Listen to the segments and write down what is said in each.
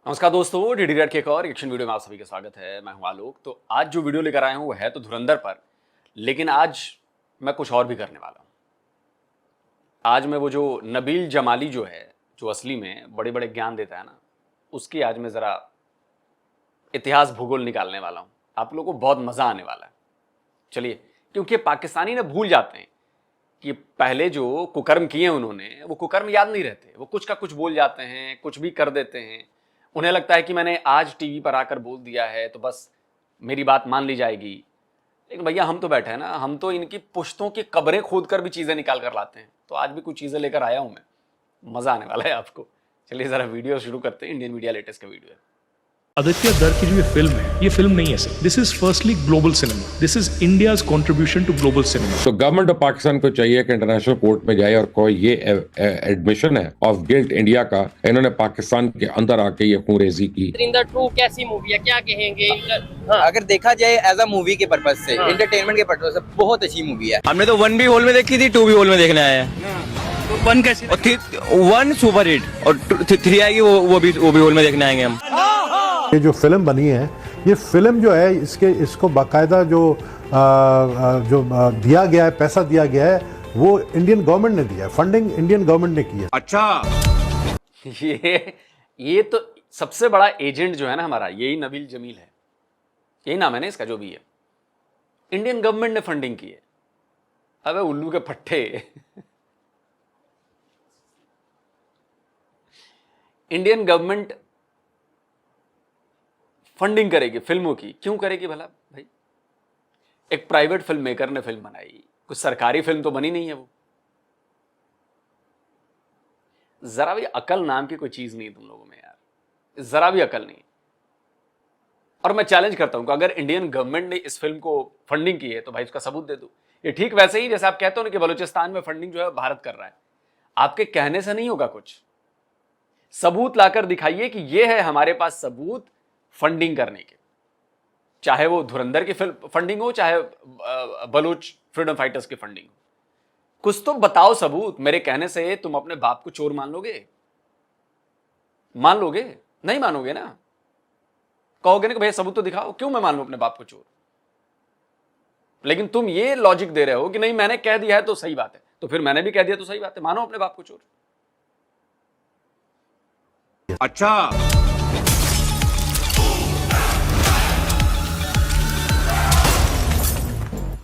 नमस्कार दोस्तों, DD red के एक और एक्शन वीडियो में आप सभी का स्वागत है। मैं हूं आलोक। तो आज जो वीडियो लेकर आया हूं वो है तो धुरंधर पर, लेकिन आज मैं कुछ और भी करने वाला हूं। आज मैं वो जो नबील जमाली जो है, जो असली में बड़े बड़े ज्ञान देता है ना, उसकी आज मैं ज़रा इतिहास भूगोल निकालने वाला हूं। आप लोगों को बहुत मज़ा आने वाला है। चलिए, क्योंकि पाकिस्तानी ना भूल जाते हैं कि पहले जो कुकर्म किए उन्होंने, वो कुकर्म याद नहीं रहते। वो कुछ का कुछ बोल जाते हैं, कुछ भी कर देते हैं। उन्हें लगता है कि मैंने आज टीवी पर आकर बोल दिया है तो बस मेरी बात मान ली जाएगी। लेकिन भैया, हम तो बैठे हैं ना, हम तो इनकी पुश्तों की कब्रें खोद कर भी चीज़ें निकाल कर लाते हैं। तो आज भी कुछ चीज़ें लेकर आया हूं मैं, मज़ा आने वाला है आपको। चलिए ज़रा वीडियो शुरू करते हैं। इंडियन मीडिया लेटेस्ट का वीडियो है। आदित्य दर की जो ये फिल्म है, ये फिल्म नहीं है sir. This is firstly global cinema. This is India's contribution to global cinema. तो गवर्नमेंट ऑफ पाकिस्तान को चाहिए कि इंटरनेशनल कोर्ट में जाए और कोई ये एडमिशन है ऑफ गिल्ट इंडिया का, इन्होंने पाकिस्तान के अंदर आके ये खूनरेजी की। धुरंधर 2 कैसी मूवी है, क्या कहेंगे? अगर देखा जाए एज अ मूवी के पर्पज से, एंटरटेनमेंट के पर्पज से बहुत अच्छी मूवी है। हमने तो 1 भी हॉल में देखी थी, 2 भी हॉल में देखने आए हैं। 1 कैसी? और 1 सुपर हिट और 3 आएगी, वो भी हॉल में देखने आएंगे हम। ये जो फिल्म बनी है, ये फिल्म जो है, इसको बाकायदा जो दिया गया है, पैसा दिया गया है, वो इंडियन गवर्नमेंट ने दिया है। फंडिंग इंडियन गवर्नमेंट ने की है। अच्छा, ये तो सबसे बड़ा एजेंट जो है ना हमारा, यही नबील जमील है। यही नाम है ना इसका, जो भी है। इंडियन गवर्नमेंट ने फंडिंग की है। अबे उल्लू के पट्टे। इंडियन गवर्नमेंट फंडिंग करेगी फिल्मों की। क्यों करेगी भला भाई? एक प्राइवेट फिल्म मेकर ने फिल्म बनाई, कुछ सरकारी फिल्म तो बनी नहीं है वो। जरा भी अकल नाम की कोई चीज नहीं तुम लोगों में यार, जरा भी अकल नहीं। और मैं चैलेंज करता हूं कि अगर इंडियन गवर्नमेंट ने इस फिल्म को फंडिंग की है तो भाई उसका सबूत दे दो। ये ठीक वैसे ही जैसे आप कहते हो ना कि बलूचिस्तान में फंडिंग जो है भारत कर रहा है। आपके कहने से नहीं होगा कुछ, सबूत लाकर दिखाइए कि ये है हमारे पास सबूत फंडिंग करने के। चाहे वो धुरंधर की फिल्म फंडिंग हो, चाहे बलूच फ्रीडम फाइटर्स की फंडिंग हो। कुछ तो बताओ सबूत। मेरे कहने से तुम अपने बाप को चोर मान लोगे? मान लोगे? नहीं मानोगे ना। कहोगे ना कि भैया सबूत तो दिखाओ। क्यों मैं मान लूं अपने बाप को चोर? लेकिन तुम ये लॉजिक दे रहे हो कि नहीं, मैंने कह दिया है तो सही बात है, तो फिर मैंने भी कह दिया तो सही बात है, मानो अपने बाप को चोर। अच्छा,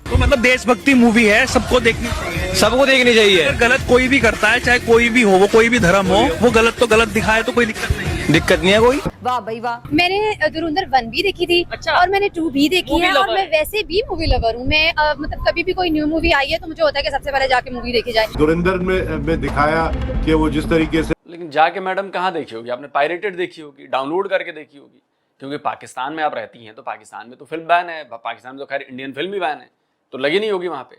तो मतलब देशभक्ति मूवी है, सबको देखनी चाहिए। सबको देखनी चाहिए। अगर गलत कोई भी करता है, चाहे कोई भी हो, वो कोई भी धर्म हो, वो गलत तो गलत दिखाए तो कोई दिक्कत नहीं है। दिक्कत नहीं है कोई। वाह भाई वाह। मैंने धुरंधर 1 भी देखी थी। अच्छा। और मैंने 2 भी देखी Movie है। lover और मैं वैसे भी मूवी लवर हूँ। मैं मतलब कभी भी कोई न्यू मूवी आई है तो मुझे होता है कि सबसे पहले जाके मूवी देखी जाए। धुरंधर में दिखाया कि वो जिस तरीके से, लेकिन जाके मैडम कहाँ देखी होगी आपने? पायरेटेड देखी होगी, डाउनलोड करके देखी होगी। क्योंकि पाकिस्तान में आप रहती हैं तो पाकिस्तान में तो फिल्म बैन है। पाकिस्तान में तो खैर इंडियन फिल्म भी बैन है, तो लगी नहीं होगी वहां पे।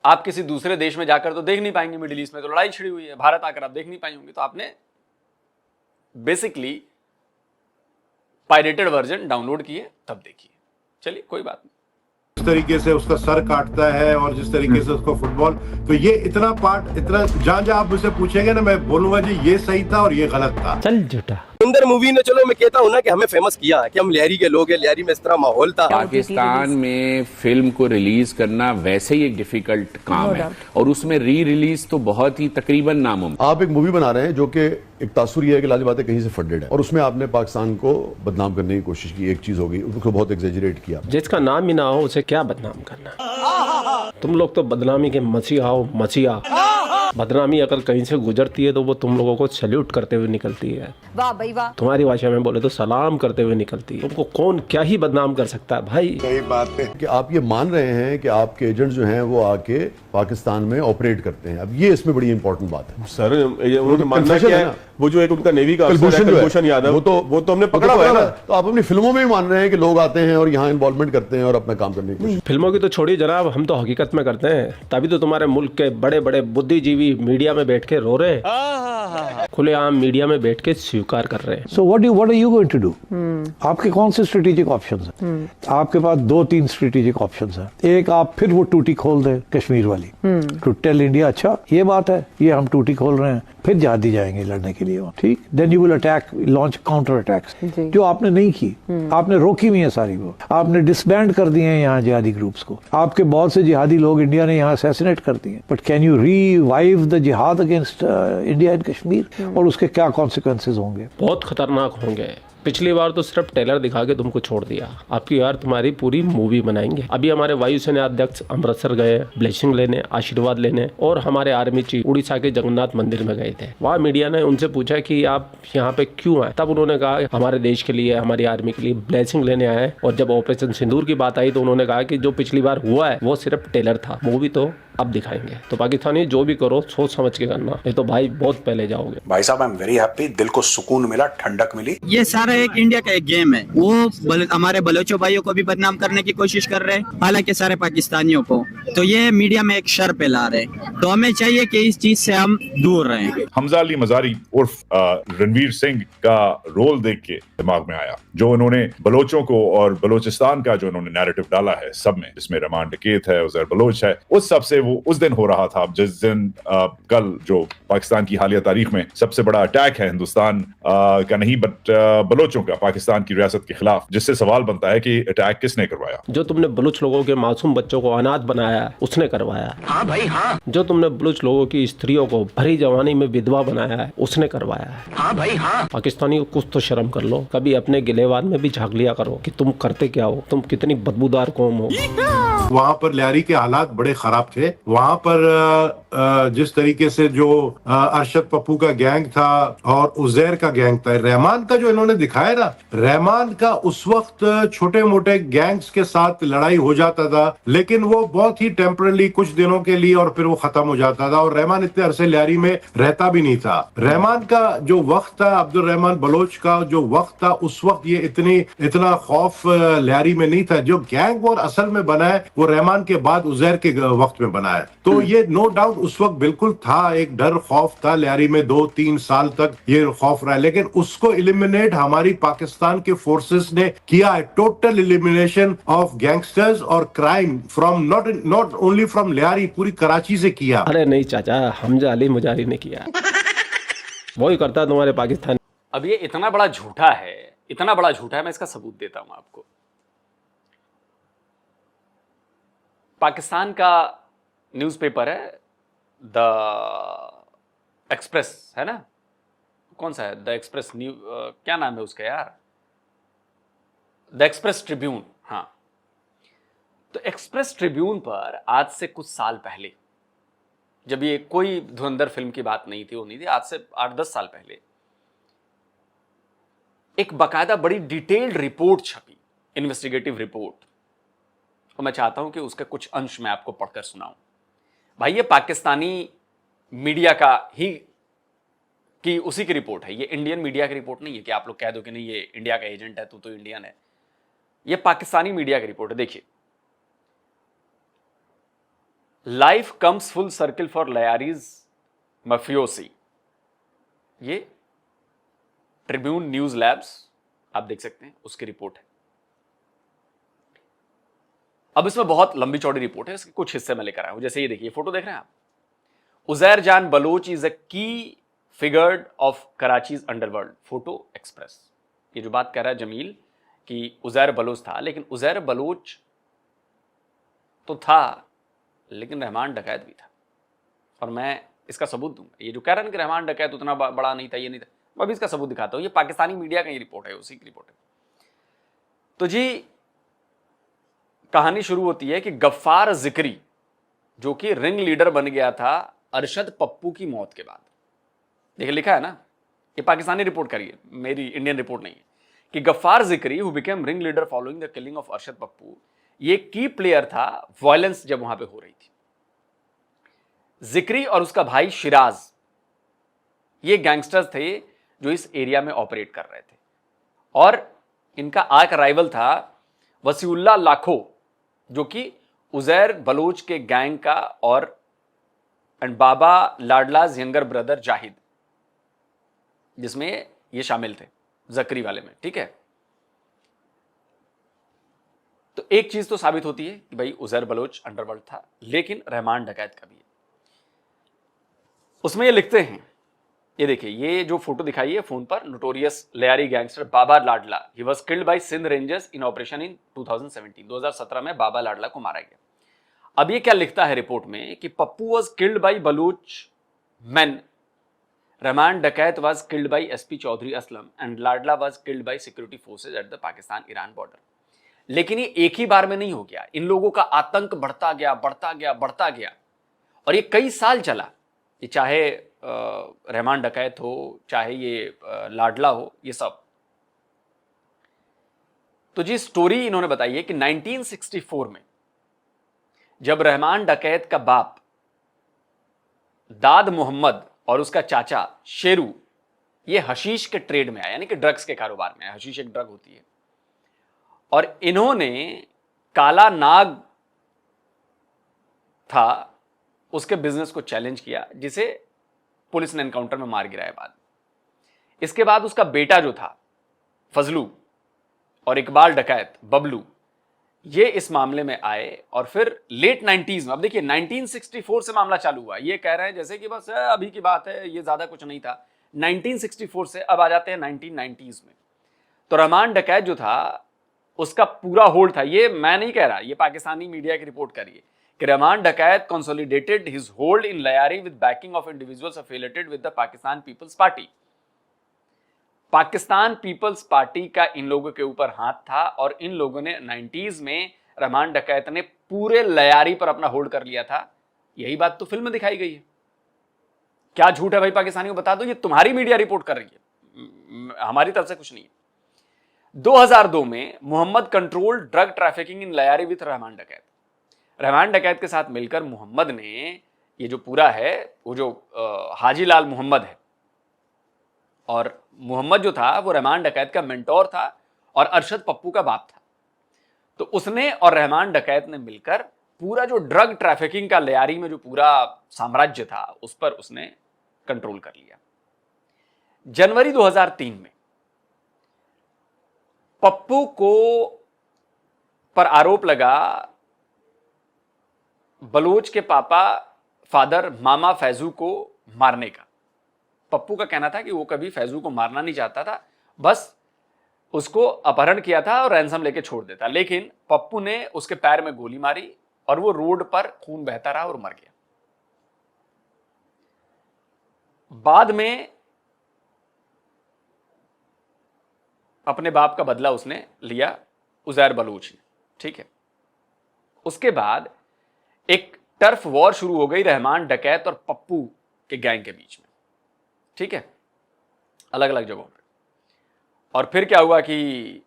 आप किसी दूसरे देश में जाकर तो देख नहीं पाएंगे। मिडिल ईस्ट में तो लड़ाई छिड़ी हुई है, भारत आकर आप देख नहीं पाई होंगी। तो आपने बेसिकली पायरेटेड वर्जन डाउनलोड किए तब देखिए। चलिए, कोई बात नहीं। जिस तरीके से उसका सर काटता है और जिस तरीके से उसको फुटबॉल, तो ये इतना पार्ट, इतना जहां जहां आप मुझसे पूछेंगे ना, मैं बोलूंगा जी ये सही था और ये गलत था। धुरंधर मूवी ने, चलो मैं कहता हूँ ना कि हमें फेमस किया कि हम लियारी के लोग हैं, लियारी में इस तरह माहौल था। पाकिस्तान में फिल्म को रिलीज करना वैसे ही एक डिफिकल्ट काम है, और उसमें री रिलीज तो बहुत ही तकरीबन नामुमकिन। आप एक मूवी बना रहे हैं जो कि एक तासुर ये है कि लाज़िम बात है कहीं से फंडेड है, और उसमें आपने पाकिस्तान को बदनाम करने की कोशिश की। एक चीज होगी, उसको बहुत एग्जेजरेट किया। जिसका नाम ही ना हो उसे क्या बदनाम करना। तुम लोग तो बदनामी के मसीहा हो, मसीहा। बदनामी अगर कहीं से गुजरती है तो वो तुम लोगों को सैल्यूट करते हुए निकलती है। वाह भाई वाह। तुम्हारी भाषा में बोले तो सलाम करते हुए निकलती है। तुमको कौन क्या ही बदनाम कर सकता है भाई? सही बात है कि आप ये मान रहे हैं कि आपके एजेंट जो हैं वो आके पाकिस्तान में ऑपरेट करते हैं। अब ये इसमें बड़ी इंपॉर्टेंट बात है सर। उन्होंने मानना क्या है, वो जो एक उनका नेवी का कुलभूषण यादव, वो तो हमने पकड़ा हुआ है ना। तो आप अपनी फिल्मों में भी मान रहे हैं कि लोग आते हैं और यहाँ इन्वॉल्वमेंट करते हैं और अपना काम करने की। फिल्मों की तो छोड़िए जनाब, हम तो हकीकत में करते हैं। तभी तो तुम्हारे मुल्क के बड़े बड़े बुद्धिजीवी मीडिया में बैठ के रो रहे हैं, खुलेआम मीडिया में बैठ के स्वीकार कर रहे हैं। So what are you going to do? आपके कौन से स्ट्रेटेजिक ऑप्शंस हैं? आपके पास 2-3 स्ट्रेटेजिक ऑप्शंस हैं। एक, आप फिर वो टूटी खोल दें कश्मीर वाली, टू टेल इंडिया अच्छा ये बात है, ये हम टूटी खोल रहे हैं, फिर जिहादी जाएंगे लड़ने के लिए वहाँ, ठीक। Then you will attack, launch counter attacks, जो आपने नहीं की। आपने रोकी हुई है सारी वो, आपने डिसबैंड कर दिए हैं यहाँ जिहादी ग्रुप्स को। आपके बहुत से जिहादी लोग इंडिया ने यहाँ असैसिनेट कर दिए। But can you revive the जिहाद अगेंस्ट इंडिया एंड कश्मीर, और उसके क्या कॉन्सिक्वेंसेज होंगे? बहुत खतरनाक होंगे। पिछली बार तो सिर्फ ट्रेलर दिखा के तुमको छोड़ दिया, आपकी यार तुम्हारी पूरी मूवी बनाएंगे। अभी हमारे वायुसेना अध्यक्ष अमृतसर गए ब्लेसिंग लेने, आशीर्वाद लेने, और हमारे आर्मी चीफ उड़ीसा के जगन्नाथ मंदिर में गए थे। वहाँ मीडिया ने उनसे पूछा कि आप यहाँ पे क्यों आए, तब उन्होंने कहा हमारे देश के लिए, हमारी आर्मी के लिए ब्लेसिंग लेने आए। और जब ऑपरेशन सिंदूर की बात आई तो उन्होंने कहा कि जो पिछली बार हुआ है वो सिर्फ ट्रेलर था, मूवी तो अब दिखाएंगे। तो पाकिस्तानी जो भी करो सोच समझ के करना, नहीं तो भाई बहुत पहले जाओगे। भाई साहब आई एम वेरी हैप्पी, दिल को सुकून मिला, ठंडक मिली। ये सारा एक इंडिया का एक गेम है। वो हमारे बलोचो भाइयों को भी बदनाम करने की कोशिश कर रहे हैं, हालांकि सारे पाकिस्तानियों को। तो ये मीडिया में एक शर फैला रहे हैं, तो हमें चाहिए कि इस चीज से हम दूर रहें। हमजा अली मजारी उर्फ रणवीर सिंह का रोल देख के दिमाग में आया, जो उन्होंने बलोचों को और बलोचिस्तान का जो उन्होंने नैरेटिव डाला है सब में, जिसमें रहमान डकैत है, उजैर बलोच है, उस सब से वो उस दिन हो रहा था जिस दिन कल जो पाकिस्तान की हालिया तारीख में सबसे बड़ा अटैक है हिंदुस्तान का नहीं बट बलोचों का पाकिस्तान की रियासत के खिलाफ, जिससे सवाल बनता है कि अटैक किसने करवाया। जो तुमने बलूच लोगों के मासूम बच्चों को अनाथ बनाया है उसने करवाया। हाँ भाई हाँ। जो तुमने बलूच लोगों की स्त्रियों को भरी जवानी में विधवा बनाया है उसने करवाया है। हाँ भाई हाँ। पाकिस्तानी को कुछ तो शर्म कर लो, कभी अपने गिलेवान में भी झांक लिया करो कि तुम करते क्या हो, तुम कितनी बदबूदार कौम हो। वहाँ पर लियारी के हालात बड़े खराब थे। वहाँ पर जिस तरीके से जो अरशद पप्पू का गैंग था और उजैर का गैंग था, रहमान का जो इन्होंने दिखाया ना, रहमान का उस वक्त छोटे मोटे गैंग्स के साथ लड़ाई हो जाता था, लेकिन वो बहुत ही टेम्पररी, कुछ दिनों के लिए, और फिर वो खत्म हो जाता था। और रहमान इतने अरसे लियारी में रहता भी नहीं था। रहमान का जो वक्त था, अब्दुल रहमान बलोच का जो वक्त था, उस वक्त ये इतना खौफ लियारी में नहीं था। जो गैंग और असल में बना है वो रहमान के बाद उजैर के वक्त में बना है। तो ये नो डाउट उस वक्त बिल्कुल था, एक डर खौफ था लियारी में, 2-3 साल तक ये खौफ रहा, लेकिन उसको एलिमिनेट हमारी पाकिस्तान के फोर्सेस ने किया है। टोटल एलिमिनेशन ऑफ गैंगस्टर्स और crime from not only from Lyari, पूरी कराची से किया। अरे नहीं चाचा, हमजा अली मुजारी ने किया, वही करता तुम्हारे पाकिस्तान। अब ये इतना बड़ा झूठा है, इतना बड़ा झूठा है, मैं इसका सबूत देता हूं आपको। पाकिस्तान का न्यूज़पेपर है द एक्सप्रेस, है ना, कौन सा है द एक्सप्रेस न्यू, क्या नाम है उसका यार, द एक्सप्रेस ट्रिब्यून। हाँ, तो एक्सप्रेस ट्रिब्यून पर आज से कुछ साल पहले, जब ये कोई धुरंधर फिल्म की बात नहीं थी, वो नहीं थी, आज से 8-10 साल पहले एक बाकायदा बड़ी डिटेल्ड रिपोर्ट छपी, इन्वेस्टिगेटिव रिपोर्ट, और मैं चाहता हूं कि उसके कुछ अंश मैं आपको पढ़कर सुनाऊं। भाई ये पाकिस्तानी मीडिया का ही की उसी की रिपोर्ट है, ये इंडियन मीडिया की रिपोर्ट नहीं है कि आप लोग कह दो कि नहीं ये इंडिया का एजेंट है, तू तो इंडियन है। ये पाकिस्तानी मीडिया की रिपोर्ट है। देखिए, life comes full circle for Lyari's mafiosi, ये ट्रिब्यून न्यूज लैब्स आप देख सकते हैं, उसकी रिपोर्ट है। अब इसमें बहुत लंबी चौड़ी रिपोर्ट है, इसके कुछ हिस्से में लेकर आया हूं। जैसे ये देखिए, फोटो देख रहे हैं आप, उजैर जान बलोच इज अ की figure of Karachi's underworld, photo express. ये जो बात कह रहा है जमील कि उजैर बलोच था, लेकिन उजैर बलोच तो था, लेकिन रहमान डकैत भी था, और मैं इसका सबूत दूंगा। ये जो कह रहे हैं कि रहमान डकैत उतना बड़ा नहीं था, ये नहीं था, मैं भी इसका सबूत दिखाता हूं। ये पाकिस्तानी मीडिया का ही रिपोर्ट है, उसी की रिपोर्ट है। तो जी कहानी शुरू होती है कि गफ्फार जिक्री, जो कि रिंग लीडर बन गया था अरशद पप्पू की मौत के बाद, देखिए लिखा है ना, ये पाकिस्तानी रिपोर्ट करिए, मेरी इंडियन रिपोर्ट नहीं है, कि Ghaffar Zikri who became ring leader following the killing of Arshad Pappu, ये की प्लेयर था वायलेंस जब वहां पे हो रही थी। जिक्री और उसका भाई शिराज, ये गैंगस्टर्स थे जो इस एरिया में ऑपरेट कर रहे थे, और इनका आर्क राइवल था वसीउल्लाह लाखो, जो कि उजैर बलोच के गैंग का और and Baba Ladla's younger brother Zahid, जिसमें ये शामिल थे जकरी वाले में, ठीक है। तो एक चीज तो साबित होती है कि भाई उजैर बलोच अंडरवर्ल्ड था, लेकिन रहमान डकैत का भी है। उसमें ये लिखते हैं ये देखिए, ये जो फोटो दिखाई है फोन पर, notorious Lyari gangster Baba Ladla, he was killed by Sindh rangers in operation in 2017। 2017 में बाबा लाडला को मारा गया। अब ये क्या लिखता है रिपोर्ट में कि Pappu was killed by Baloch man, Rehman Dakait was killed by SP Chaudhry Aslam and Ladla was killed by security forces at the Pakistan Iran border. लेकिन ये एक ही बार में नहीं हो गया, इन लोगों का आतंक बढ़ता गया बढ़ता गया बढ़ता गया, और ये कई साल चला। ये चाहे रहमान डकैत हो, चाहे ये लाडला हो, ये सब। तो जी स्टोरी इन्होंने बताई है कि 1964 में जब रहमान डकैत का बाप दाद मोहम्मद और उसका चाचा शेरू ये हशीश के ट्रेड में आया, यानी कि ड्रग्स के कारोबार में आया। हशीश एक ड्रग होती है, और इन्होंने काला नाग था उसके बिजनेस को चैलेंज किया, जिसे पुलिस ने एनकाउंटर में मार गिराया। बाद इसके बाद उसका बेटा जो था फजलू और इकबाल डकैत बबलू, ये इस मामले में आए, और फिर लेट 90s में, अब देखिए 1964 से मामला चालू हुआ। ये कह रहे हैं जैसे कि बस अभी की बात है, ये ज्यादा कुछ नहीं था। 1964 से अब आ जाते हैं 1990s में। तो रहमान डकैत जो था उसका पूरा होल्ड था, ये मैं नहीं कह रहा, ये पाकिस्तानी मीडिया की रिपोर्ट करिए कि Rehman Dakait consolidated his hold in Lyari with backing of individuals affiliated with the Pakistan people's party. Pakistan people's party का इन लोगों के ऊपर हाथ था, और इन लोगों ने 90s में रहमान डकैत ने पूरे लियारी पर अपना होल्ड कर लिया था। यही बात तो फिल्म में दिखाई गई है। क्या झूठ है भाई पाकिस्तानियों, बता दो। ये तुम्हारी मीडिया रिपोर्ट कर रही है, हमारी तरफ से कुछ नहीं है। 2002 में Mohammad control drug trafficking in Lyari with Rehman Dakait. Rehman डकैत के साथ मिलकर मोहम्मद ने ये जो पूरा है, वो जो हाजी लाल मोहम्मद है, और मोहम्मद जो था वो रहमान डकैत का मेंटोर था और अरशद पप्पू का बाप था। तो उसने और रहमान डकैत ने मिलकर पूरा जो ड्रग ट्रैफिकिंग का लियारी में जो पूरा साम्राज्य था उस पर उसने कंट्रोल कर लिया। जनवरी 2003 में पप्पू को पर आरोप लगा बलोच के पापा फादर मामा फैजू को मारने का। पप्पू का कहना था कि वो कभी फैजू को मारना नहीं चाहता था, बस उसको अपहरण किया था और रैंसम लेके छोड़ देता। लेकिन पप्पू ने उसके पैर में गोली मारी और वो रोड पर खून बहता रहा और मर गया। बाद में अपने बाप का बदला उसने लिया, उजैर बलूच ने, ठीक है। उसके बाद एक टर्फ वॉर शुरू हो गई रहमान डकैत और पप्पू के गैंग के बीच में, ठीक है, अलग अलग जगहों पे। और फिर क्या हुआ कि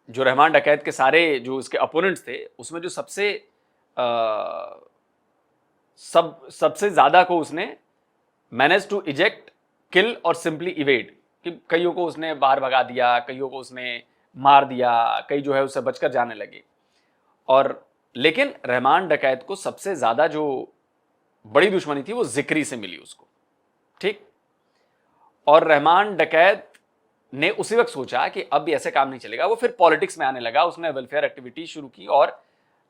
जो रहमान डकैत के सारे जो उसके अपोनेंट्स थे, उसमें जो सबसे ज्यादा को उसने मैनेज टू इजेक्ट, किल और सिंपली इवेड, कि कईयों को उसने बाहर भगा दिया, कईयों को उसने मार दिया, कई जो है उससे बचकर जाने लगे। और लेकिन रहमान डकैत को सबसे ज्यादा जो बड़ी दुश्मनी थी वो जिक्री से मिली उसको, ठीक। और रहमान डकैत ने उसी वक्त सोचा कि अब भी ऐसे काम नहीं चलेगा। वो फिर पॉलिटिक्स में आने लगा, उसने वेलफेयर एक्टिविटी शुरू की और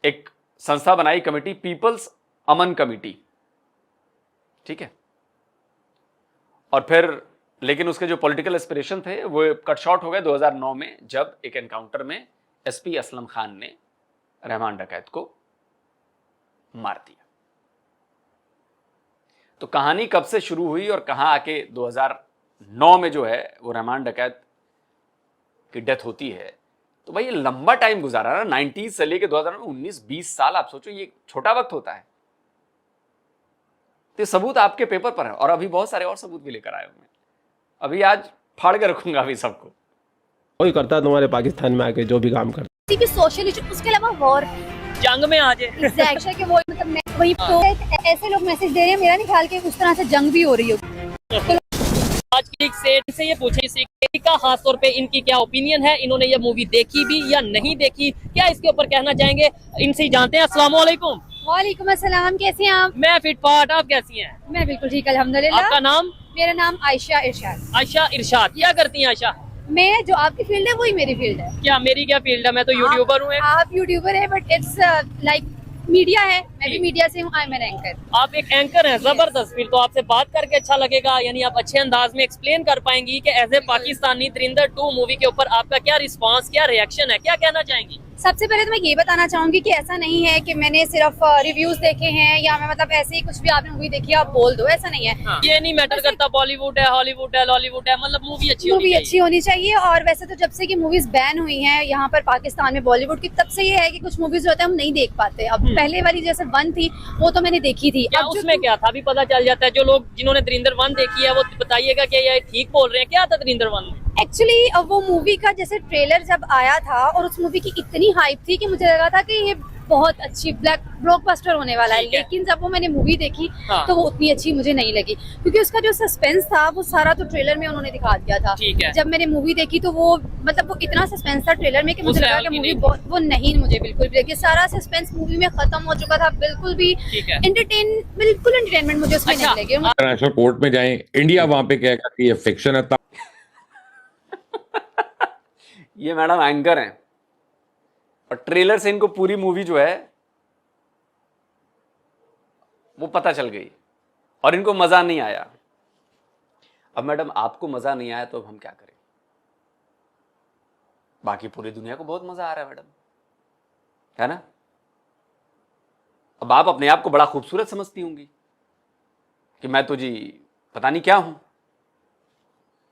एक संस्था बनाई, कमेटी, पीपल्स अमन कमेटी, ठीक है। और फिर लेकिन उसके जो पॉलिटिकल एस्पिरेशन थे वो कट शॉर्ट हो गए 2009 में, जब एक एनकाउंटर में एसपी असलम खान ने रहमान डकैत को मार दिया। तो कहानी कब से शुरू हुई और कहां आके 2009 में जो है वो रहमान डकैत की डेथ होती है, तो भाई ये लंबा टाइम गुजारा ना, 90s से लेके 2019-20 साल। आप सोचो ये छोटा वक्त होता है। तो सबूत आपके पेपर पर है, और अभी बहुत सारे और सबूत भी लेकर आया हूं मैं। अभी आज फाड़ के रखूंगा अभी सबको। कोई करता है तुम्हारे पाकिस्तान में आके जो भी काम करता किसी भी सोशल इशू, उसके अलावा वॉर, जंग में आ जाए, एग्जैक्टली कि वो मतलब मैं वही तो ऐसे लोग मैसेज दे रहे हैं, मेरा नहीं ख्याल कि उस तरह से जंग भी हो रही हो। आज की सेट से ये पूछे का खास तौर पे इनकी क्या ओपिनियन है, इन्होंने ये मूवी देखी भी या नहीं देखी, क्या इसके ऊपर कहना चाहेंगे, इनसे जानते हैं। अस्सलाम वालेकुम। वालेकुम अस्सलाम, कैसे हैं आप? मैं फिट फाट, आप कैसी हैं? मैं बिल्कुल ठीक, अल्हम्दुलिल्लाह। आपका नाम? मेरा नाम आयशा इरशाद। आयशा इरशाद, क्या करती हैं आयशा? मैं जो आपकी फील्ड है वही मेरी फील्ड है। क्या मेरी क्या फील्ड है? मैं तो यूट्यूबर हूँ। आप यूट्यूबर है, बट इट्स लाइक मीडिया है, मैं भी मीडिया से हूँ, आई एम एन एंकर। आप एक एंकर हैं, जबरदस्त। फिर तो आपसे बात करके अच्छा लगेगा, यानी आप अच्छे अंदाज में एक्सप्लेन कर पाएंगी कि as a Pakistani Dhurandhar 2 movie के ऊपर आपका क्या रिस्पांस, क्या रिएक्शन है, क्या कहना चाहेंगी? सबसे पहले तो मैं ये बताना चाहूंगी कि ऐसा नहीं है कि मैंने सिर्फ रिव्यूज देखे हैं या मैं मतलब ऐसे ही कुछ भी आपने मूवी देखी आप बोल दो, ऐसा नहीं है। हाँ। ये नहीं मैटर करता बॉलीवुड है, हॉलीवुड है, लॉलीवुड है, मतलब मूवी अच्छी होनी चाहिए। और वैसे तो जब से कि मूवीज बैन हुई हैं यहाँ पर पाकिस्तान में बॉलीवुड की, तब से ये है कि कुछ मूवीज जो होते हैं हम नहीं देख पाते। अब पहले वाली जैसे 1 थी वो तो मैंने देखी थी। अब उसमें क्या था अभी पता चल जाता है। जो लोग जिन्होंने धुरंधर 1 देखी है वो बताइएगा कि ये ठीक बोल रहे हैं, क्या था धुरंधर 1 में? एक्चुअली वो मूवी का जैसे ट्रेलर जब आया था और उस मूवी की इतनी हाइप थी कि मुझे लगा था कि ये बहुत अच्छी ब्लॉकबस्टर होने वाला है, लेकिन जब वो मैंने मूवी देखी तो वो उतनी अच्छी मुझे नहीं लगी, क्योंकि उसका जो सस्पेंस था वो सारा तो ट्रेलर में उन्होंने दिखा दिया था। जब मैंने मूवी देखी तो वो मतलब वो इतना सस्पेंस था ट्रेलर में कि मुझे लगा कि मूवी वो नहीं, मुझे बिल्कुल भी लगी। सारा सस्पेंस मूवी में खत्म हो चुका था, बिल्कुल भी एंटरटेनमेंट मुझे उसमें नहीं लगी। इंटरनेशनल कोर्ट में जाएं, इंडिया वहां पे कहेगा कि ये फिक्शन है। ये मैडम एंकर हैं और ट्रेलर से इनको पूरी मूवी जो है वो पता चल गई और इनको मजा नहीं आया। अब मैडम आपको मजा नहीं आया तो अब हम क्या करें? बाकी पूरी दुनिया को बहुत मजा आ रहा है मैडम, है ना? अब आप अपने आप को बड़ा खूबसूरत समझती होंगी कि मैं तो जी पता नहीं क्या हूं,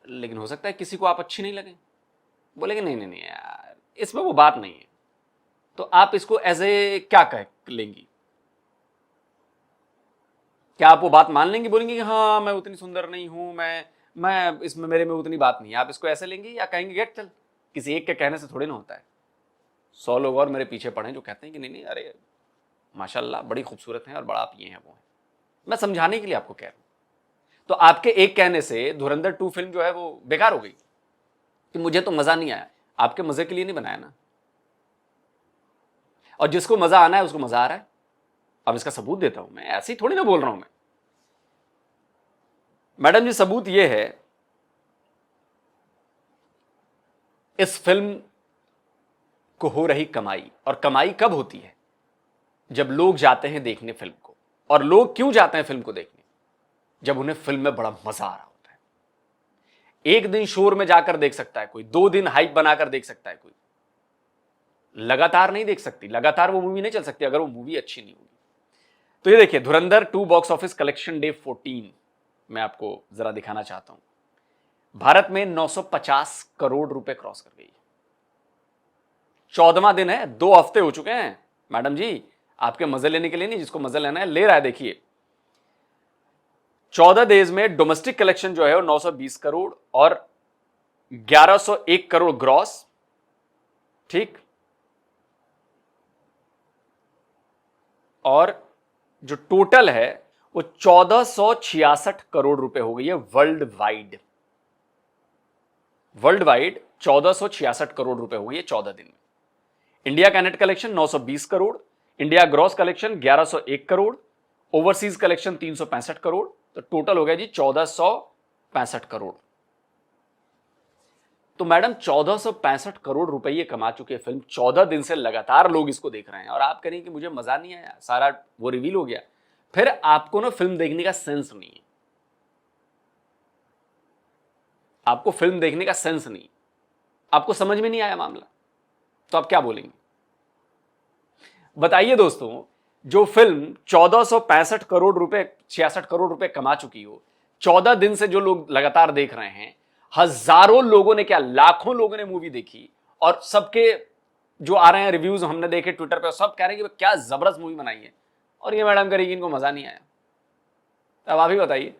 लेकिन हो सकता है किसी को आप अच्छी नहीं लगे, बोलेंगे नहीं नहीं नहीं यार इसमें वो बात नहीं है, तो आप इसको एज ए क्या कह लेंगी? क्या आप वो बात मान लेंगी, बोलेंगे कि हाँ मैं उतनी सुंदर नहीं हूं, मैं इसमें मेरे में उतनी बात नहीं है? आप इसको ऐसे लेंगी या कहेंगे गेट चल, किसी एक के कहने से थोड़ी ना होता है। 100 लोग और मेरे पीछे पड़े जो कहते हैं कि नहीं नहीं अरे माशाल्लाह बड़ी खूबसूरत हैं और बड़ा आप ये हैं वो हैं। मैं समझाने के लिए आपको कह रहा हूं। तो आपके एक कहने से धुरंधर 2 फिल्म जो है वो बेकार हो गई कि मुझे तो मजा नहीं आया। आपके मजे के लिए नहीं बनाया ना, और जिसको मजा आना है उसको मजा आ रहा है। अब इसका सबूत देता हूं मैं, ऐसे ही थोड़ी ना बोल रहा हूं मैं। मैडम जी सबूत यह है, इस फिल्म को हो रही कमाई, और कमाई कब होती है? जब लोग जाते हैं देखने फिल्म को। और लोग क्यों जाते हैं फिल्म को देखने? जब उन्हें फिल्म में बड़ा मजा आ रहा होता है। एक दिन शोर में जाकर देख सकता है कोई, 2 दिन हाइप बनाकर देख सकता है कोई, लगातार नहीं देख सकती, लगातार वो मूवी नहीं चल सकती अगर वो मूवी अच्छी नहीं होगी। तो ये देखिए धुरंधर 2 बॉक्स ऑफिस कलेक्शन डे 14 मैं आपको जरा दिखाना चाहता हूं। भारत में 950 करोड़ रुपए क्रॉस कर गई। 14वां दिन है, 2 हफ्ते हो चुके हैं। मैडम जी आपके मजे लेने के लिए नहीं, जिसको मजे लेना है ले रहा है। देखिए 14 डेज में डोमेस्टिक कलेक्शन जो है वो 920 करोड़ और 1101 करोड़ ग्रॉस, ठीक। और जो टोटल है वो 1466 करोड़ रुपए हो गई है वर्ल्ड वाइड। 1466 करोड़ रुपए हो गई है 14 दिन में। इंडिया का net collection 920 crore, India gross collection 1101 crore, overseas collection 365 crore, तो टोटल हो गया जी 1465 करोड़। तो मैडम 1465 करोड़ रुपए कमा चुकी है फिल्म। 14 दिन से लगातार लोग इसको देख रहे हैं और आप करें कि मुझे मजा नहीं आया, सारा वो रिवील हो गया। फिर आपको ना फिल्म देखने का सेंस नहीं है, आपको फिल्म देखने का सेंस नहीं, आपको समझ में नहीं आया मामला, तो आप क्या बोलेंगे? बताइए दोस्तों, जो फिल्म 1465 करोड़ रुपए 66 करोड़ रुपए कमा चुकी हो, 14 दिन से जो लोग लगातार देख रहे हैं, हजारों लोगों ने क्या लाखों लोगों ने मूवी देखी, और सबके जो आ रहे हैं रिव्यूज हमने देखे ट्विटर पे, सब कह रहे हैं कि क्या जबरदस्त मूवी बनाई है, और ये मैडम करेगी इनको मजा नहीं आया। अब आप ही बताइए।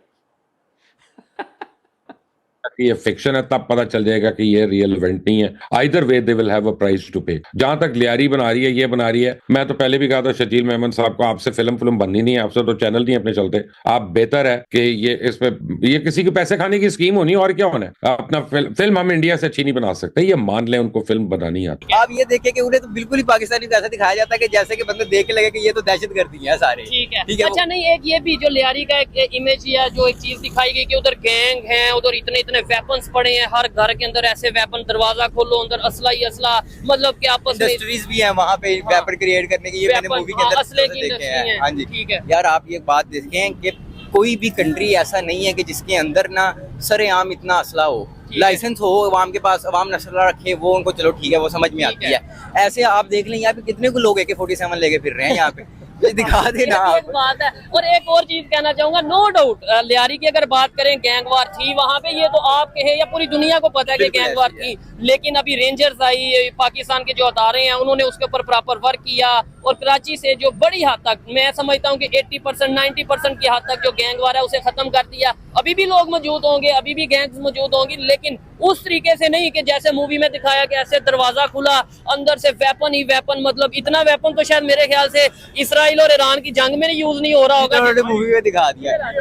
ये फिक्शन है तब पता चल जाएगा कि ये रियल इवेंट नहीं है। Either way they will have a price to pay. जहां तक लियारी बना रही है, ये बना रही है, मैं तो पहले भी कहा था शकील मेमन साहब को, आपसे फिल्म बननी नहीं है, आपसे तो चैनल नहीं अपने चलते। आप बेहतर है कि ये इसमें ये किसी के पैसे खाने की स्कीम होनी, और क्या होना है। अपना फिल्म हम इंडिया से अच्छी नहीं बना सकते, ये मान लें, उनको फिल्म बनानी आती। आप ये देखें कि उन्हें तो बिल्कुल ही पाकिस्तानी को ऐसा दिखाया जाता है कि जैसे कि बंदे देख के लगे कि ये तो दहशतगर्दी है सारे। ठीक है। अच्छा नहीं, एक ये भी जो लियारी का एक इमेज या जो एक चीज दिखाई गई कि उधर गैंग है, उधर इतने इतने वेपन्स पड़े हैं, हर घर के अंदर ऐसे वेपन, दरवाजा खोलो अंदर असला ही असला, मतलब कि आपस में इंडस्ट्रीज भी है वहाँ पे वेपन क्रिएट करने की, ये मैंने मूवी के अंदर असले की देखे इंडस्ट्री हैं। हाँ जी, ठीक है। यार आप ये बात देखें कि कोई भी कंट्री ऐसा नहीं है कि जिसके अंदर ना सरेआम इतना असला हो, लाइसेंस हो, अवाम के पास, अवाम असला रखे, वो उनको चलो ठीक है, वो समझ में आती है। ऐसे आप देख लें यहाँ पे कितने को लोग AK-47 लेके फिर रहे हैं यहाँ पे, ये दिखा देना एक बात है। और एक और चीज कहना चाहूंगा, नो डाउट लियारी की अगर बात करें गैंगवार थी वहां पे, ये तो आपके है या पूरी दुनिया को पता है कि गैंगवार थी, लेकिन अभी रेंजर्स आई, पाकिस्तान के जो अदारे हैं उन्होंने उसके ऊपर प्रॉपर वर्क किया, और कराची से जो बड़ी हद तक मैं समझता हूँ कि 80% 90% की हद तक जो गैंगवार है उसे खत्म कर दिया। अभी भी लोग मौजूद होंगे, अभी भी गैंग्स मौजूद होंगी, लेकिन उस तरीके से नहीं कि जैसे मूवी में दिखाया कि ऐसे दरवाजा खुला, अंदर से वेपन ही वेपन, मतलब इतना वेपन तो शायद मेरे ख्याल से इसराइल और ईरान की जंग में यूज नहीं हो रहा होगा, मूवी में दिखा दिया।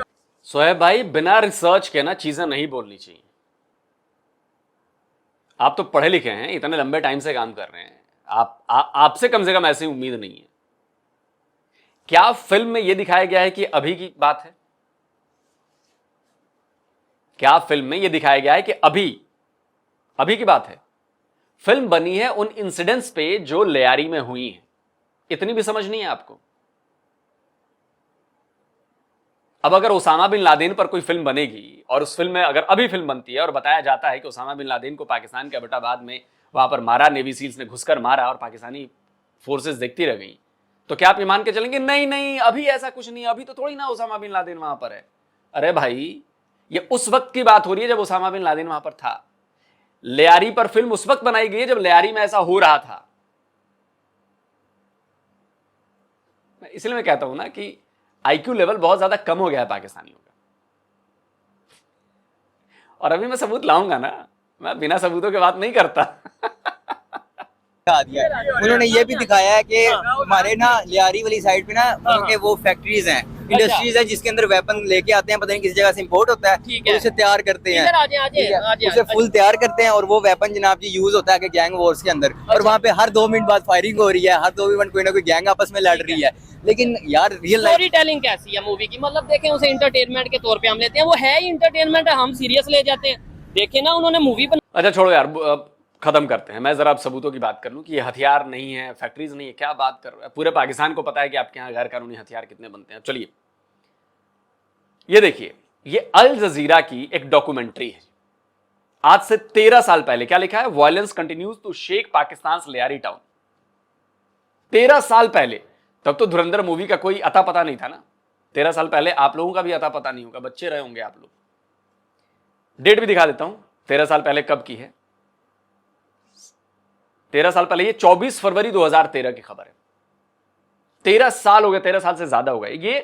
सोहेब भाई, बिना रिसर्च के ना चीजें नहीं बोलनी चाहिए। आप तो पढ़े लिखे हैं, इतने लंबे टाइम से काम कर रहे हैं, आपसे कम से कम ऐसी उम्मीद नहीं है। क्या फिल्म में यह दिखाया गया है कि अभी की बात है? क्या फिल्म में यह दिखाया गया है कि अभी की बात है? फिल्म बनी है उन इंसिडेंट्स पे जो लियारी में हुई हैं। इतनी भी समझ नहीं है आपको? अब अगर उसामा बिन लादेन पर कोई फिल्म बनेगी और उस फिल्म में अगर अभी फिल्म बनती है और बताया जाता है कि उसामा बिन लादेन को पाकिस्तान के एबटाबाद में वहां पर मारा, नेवी सील्स ने घुसकर मारा और पाकिस्तानी फोर्सेस देखती रह गई, तो क्या आप ये मान के चलेंगे नहीं नहीं अभी ऐसा कुछ नहीं, अभी तो थोड़ी ना उसामा बिन लादेन वहां पर है? अरे भाई, ये उस वक्त की बात हो रही है जब उसामा बिन लादेन वहां पर था। लियारी पर फिल्म उस वक्त बनाई गई है जब लियारी में ऐसा हो रहा था। इसलिए मैं कहता हूं ना कि IQ लेवल बहुत ज्यादा कम हो गया है पाकिस्तानियों का। और अभी मैं सबूत लाऊंगा ना, मैं बिना सबूतों के बात नहीं करता। उन्होंने ये भी दिखाया है कि हमारे ना लियारी वाली साइड पे ना उनके वो फैक्ट्रीज हैं, इंडस्ट्रीज है जिसके अंदर वेपन लेके आते हैं, पता नहीं किसी जगह से इंपोर्ट होता है, और उसे तैयार करते हैं, उसे फुल तैयार करते हैं, और वो वेपन जनाब जी यूज होता है कि गैंग वॉर्स के अंदर। और वहाँ पे हर 2 मिनट बाद फायरिंग हो रही है, हर 2 मिनट कोई ना कोई गैंग आपस में लड़ रही है। लेकिन यार रियल स्टोरी टेलिंग कैसी है मूवी की? मतलब देखें, उसे इंटरटेनमेंट के तौर पे हम लेते हैं, वो है ही इंटरटेनमेंट है, हम सीरियस ले जाते हैं। देखे ना उन्होंने मूवी बना। अच्छा छोड़ो यार, खत्म करते हैं। मैं जरा अब सबूतों की बात कर लूं कि ये हथियार नहीं है, फैक्ट्रीज नहीं है, क्या बात कर रहे हैं? पूरे पाकिस्तान को पता है कि आपके यहाँ गैर कानूनी हथियार कितने बनते हैं। चलिए ये देखिए, ये अल जजीरा की एक डॉक्यूमेंट्री है आज से 13 साल पहले। क्या लिखा है? Violence continues to shake Pakistan Lyari town. 13 साल पहले, तब तो धुरंधर मूवी का कोई अता पता नहीं था ना। 13 साल पहले आप लोगों का भी अता पता नहीं होगा, बच्चे रहे होंगे आप लोग। डेट भी दिखा देता हूं 13 साल पहले कब की है। 13 साल पहले, ये 24 फरवरी 2013 की खबर है। 13 साल हो गए, 13 साल से ज्यादा हो गए। ये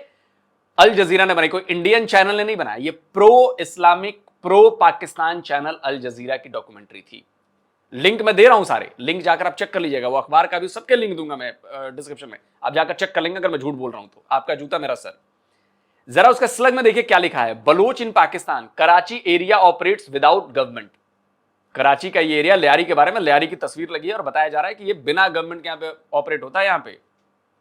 अल जजीरा ने बनाई, कोई इंडियन चैनल ने नहीं बनाया। ये pro Islamic, pro Pakistan channel Al Jazeera की डॉक्यूमेंट्री थी। लिंक मैं दे रहा हूं, सारे लिंक जाकर आप चेक कर लीजिएगा। वो अखबार का भी सबके लिंक दूंगा मैं डिस्क्रिप्शन में, आप जाकर चेक कर लेंगे। अगर मैं झूठ बोल रहा हूं तो आपका जूता मेरा सर। जरा उसका स्लग में देखिए क्या लिखा है। Baloch in Pakistan, Karachi area operates without government. Karachi का ये एरिया, लियारी के बारे में लियारी की तस्वीर लगी है और बताया जा रहा है कि ये बिना गवर्नमेंट के यहाँ पे ऑपरेट होता है यहाँ पे।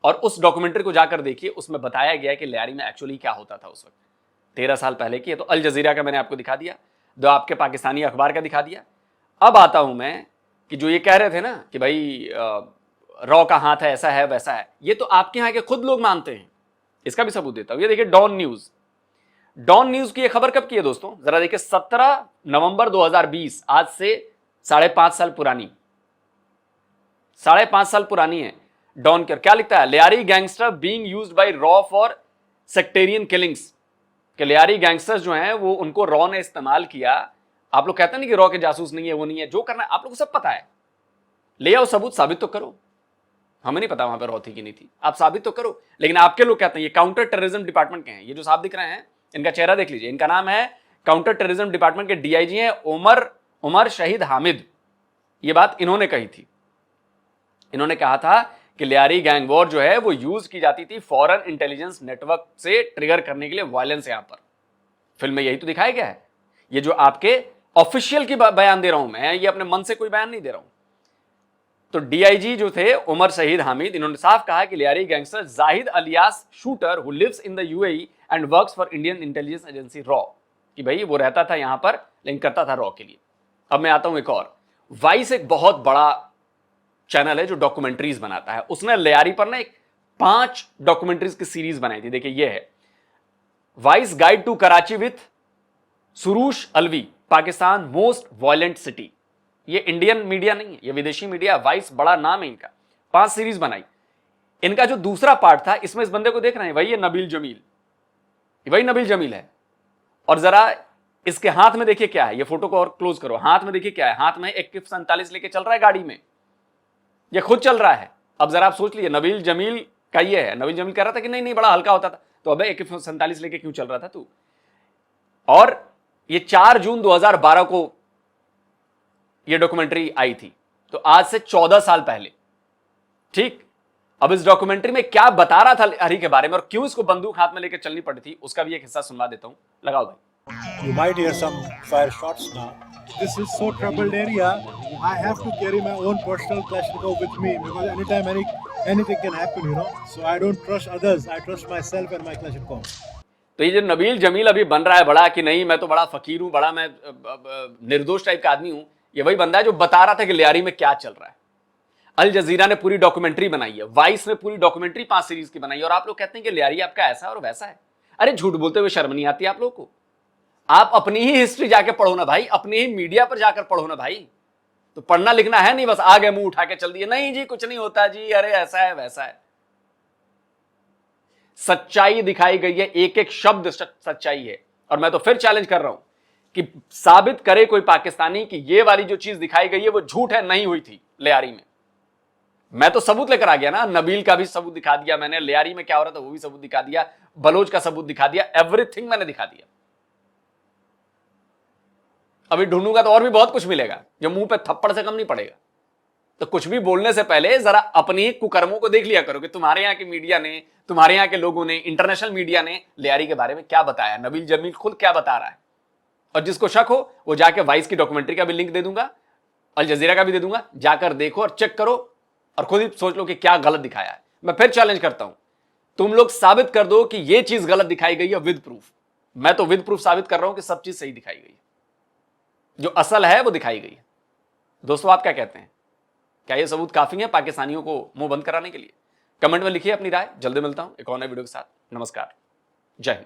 और उस डॉक्यूमेंट्री को जाकर देखिए, उसमें बताया गया है कि लियारी में एक्चुअली क्या होता था उस वक्त। 13 साल पहले की है। तो अल जजीरा का मैंने आपको दिखा दिया, जो आपके पाकिस्तानी अखबार का दिखा दिया। अब आता हूं मैं कि जो ये कह रहे थे ना कि भाई रॉ का हाथ है, ऐसा है वैसा है, ये तो आपके यहाँ के खुद लोग मानते हैं। इसका भी सबूत देता हूं। ये देखिए डॉन न्यूज। डॉन न्यूज की ये खबर कब की है दोस्तों? जरा देखिए, 17 नवंबर 2020, आज से 5.5 साल पुरानी, 5.5 साल पुरानी है। डॉन के क्या लिखता है? Lyari gangster being used by raw for sectarian killings. कि लियारी गैंगस्टर्स जो हैं वो उनको रॉ ने इस्तेमाल किया। आप लोग कहते हैं ना कि रॉ के जासूस नहीं है, वो नहीं है, जो करना है आप लोग को सब पता है। ले आओ सबूत, साबित तो करो। हमें नहीं पता वहां पर रॉ थी कि नहीं थी, आप साबित तो करो। लेकिन आपके लोग कहते हैं, ये काउंटर टेररिज्म डिपार्टमेंट के हैं, ये जो साहब दिख रहे हैं, इनका चेहरा देख लीजिए। इनका नाम है, काउंटर टेररिज्म डिपार्टमेंट के DIG हैं उमर शहीद हामिद। ये बात इन्होंने कही थी। इन्होंने कहा था कि लियारी गैंग वॉर जो है वो यूज की जाती थी फॉरेन इंटेलिजेंस नेटवर्क से ट्रिगर करने के लिए वायलेंस। यहां पर फिल्म में यही तो दिखाया गया है। ये जो आपके ऑफिशियल की बयान दे रहा हूं मैं, ये अपने मन से कोई बयान नहीं दे रहा हूं। तो DIG जो थे उमर शहीद हामिद, इन्होंने साफ कहा कि Lyari gangster Zahid alias shooter who lives in the UAE and works for Indian intelligence agency रॉ, कि भाई वो रहता था यहां पर लेकिन करता था रॉ के लिए। अब मैं आता हूं एक और, वाइस एक बहुत बड़ा चैनल है जो डॉक्यूमेंट्रीज बनाता है। उसने लियारी पर ना एक 5 डॉक्यूमेंट्रीज की सीरीज बनाई थी। देखिए ये है Vice guide to Karachi with Suroosh Alvi, Pakistan most violent city. ये इंडियन मीडिया नहीं है, ये विदेशी मीडिया, वाइस बड़ा नाम है इनका। 5 सीरीज बनाई। इनका जो दूसरा पार्ट था, इसमें इस बंदे को देख रहे हैं, वही है नबील जमील, वही नबील जमील है। और जरा इसके हाथ में देखिए क्या है, ये फोटो को और क्लोज करो, हाथ में देखिए क्या है, हाथ में AK-47 लेके चल रहा है गाड़ी में, ये खुद चल रहा है। अब जरा आप सोच लीजिए, नबील जमील का ये है। नबील जमील कह रहा था कि नहीं नहीं बड़ा हल्का होता था, तो अबे AK-47 लेके क्यों चल रहा था तू? और ये 4 जून 2012 को ये डॉक्यूमेंट्री आई थी, तो आज से 14 साल पहले। ठीक, अब इस डॉक्यूमेंट्री में क्या बता रहा था लियारी के बारे में और क्यों इसको बंदूक हाथ में लेकर चलनी पड़ी थी, उसका भी एक हिस्सा सुनवा देता हूं। लगाओ भाई। You might hear some fire shots now. This is so troubled area. I have to carry my own personal Kalashnikov with me because anytime anything can happen, you know. So I don't trust others. I trust myself and my Kalashnikov. तो ये जो नबील जमील अभी बन रहा है बड़ा कि नहीं मैं तो बड़ा फकीर हूं, बड़ा मैं निर्दोष टाइप का आदमी हूं, ये वही बंदा है जो बता रहा था कि लियारी में क्या चल रहा है। अल जजीरा ने पूरी डॉक्यूमेंट्री बनाई है, वाइस ने पूरी डॉक्यूमेंट्री 5 सीरीज की बनाई है, और आप लोग कहते हैं कि लियारी आपका ऐसा और वैसा है। अरे झूठ बोलते हुए शर्म नहीं आती आप लोग को? आप अपनी ही हिस्ट्री जाके पढ़ो ना भाई, अपनी ही मीडिया पर जाकर पढ़ो ना भाई। तो पढ़ना लिखना है नहीं, बस आ गए मुंह उठा के चल दिए, नहीं जी कुछ नहीं होता जी, अरे ऐसा है वैसा है। सच्चाई दिखाई गई है, एक एक शब्द सच्चाई है। और मैं तो फिर चैलेंज कर रहा हूं कि साबित करे कोई पाकिस्तानी कि ये वाली जो चीज दिखाई गई है वो झूठ है, नहीं हुई थी लियारी में। मैं तो सबूत लेकर आ गया ना, नबील का भी सबूत दिखा दिया मैंने, लियारी में क्या हो रहा था वो भी सबूत दिखा दिया, बलोच का सबूत दिखा दिया, एवरीथिंग मैंने दिखा दिया। अभी ढूंढूंगा तो और भी बहुत कुछ मिलेगा जो मुंह पे थप्पड़ से कम नहीं पड़ेगा। तो कुछ भी बोलने से पहले जरा अपनी कुकर्मों को देख लिया करो कि तुम्हारे यहाँ की मीडिया ने, तुम्हारे यहाँ के लोगों ने, इंटरनेशनल मीडिया ने लियारी के बारे में क्या बताया, नबील जमील खुद क्या बता रहा है। और जिसको शक हो वो जाके वाइस की डॉक्यूमेंट्री का भी लिंक दे दूंगा, अल जजीरा का भी दे दूंगा, जाकर देखो और चेक करो और खुद ही सोच लो कि क्या गलत दिखाया है। मैं फिर चैलेंज करता हूं, तुम लोग साबित कर दो कि यह चीज गलत दिखाई गई है विद प्रूफ। मैं तो विद प्रूफ साबित कर रहा हूं कि सब चीज सही दिखाई गई है, जो असल है वो दिखाई गई है। दोस्तों आप क्या कहते हैं, क्या ये सबूत काफी है पाकिस्तानियों को मुंह बंद कराने के लिए? कमेंट में लिखिए अपनी राय। जल्दी मिलता हूं एक और नए वीडियो के साथ। नमस्कार, जय हिंद।